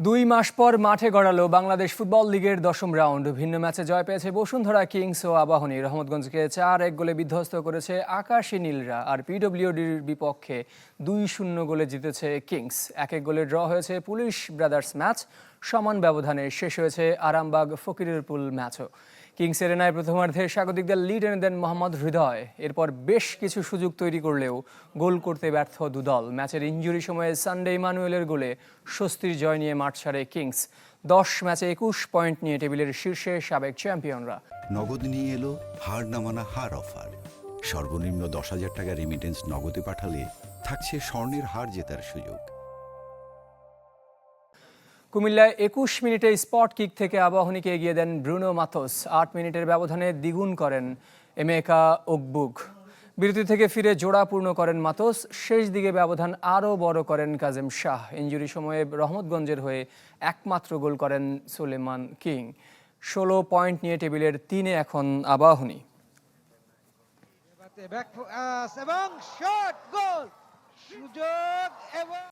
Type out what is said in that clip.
2 মাস পর মাঠে গড়ালো বাংলাদেশ ফুটবল লিগের 10ম রাউন্ড। ভিন্ন ম্যাচে জয় পেয়েছে বসুন্ধরা কিংস ও আবাহনী। রহমতগঞ্জকে 4-1 গোলে বিধ্বস্ত করেছে আকাশী নীলরা। আর পিডব্লিউডির বিপক্ষে 2-0 গোলে জিতেছে কিংস। 1-1 গোলে ড্র হয়েছে পুলিশ ব্রাদার্স ম্যাচ। সমান ব্যবধানে শেষ হয়েছে আরামবাগ ফকিরেরপুল ম্যাচও। কিংস এরেনায় প্রথমার্ধে স্বাগতিকদের লিড এনে দেন মোহাম্মদ হৃদয়। এরপর বেশ কিছু সুযোগ তৈরি করলেও গোল করতে ব্যর্থ দুদল। ম্যাচের ইনজুরি সময়ে সানডে ইমানুয়েলের গোলে স্বস্তির জয় নিয়ে মাঠ ছাড়ে কিংস। 10 ম্যাচে 21 পয়েন্ট নিয়ে টেবিলের শীর্ষে সাবেক চ্যাম্পিয়নরা। নগদ নিয়ে এলো হার না মানা হার অফার। সর্বনিম্ন 10,000 টাকা রেমিটেন্স নগদে পাঠালে থাকছে স্বর্ণের হার জেতার সুযোগ। কুমিল্লায় 21 মিনিটে স্পট কিক থেকে আবাহনীকে এগিয়ে দেন ব্রুনো মাথোস। 8 মিনিটের ব্যবধানে দ্বিগুণ করেন এমেকা ওকবুক। বিরতি থেকে ফিরে জোড়া পূর্ণ করেন মাথোস। শেষ দিকে ব্যবধান আরও বড় করেন কাজেম শাহ। ইনজুরি সময়ে রহমতগঞ্জের হয়ে একমাত্র গোল করেন সুলেমান কিং। 16 পয়েন্ট নিয়ে টেবিলের 3-এ এখন আবাহনী। এবং শট গোল সুযোগ এবং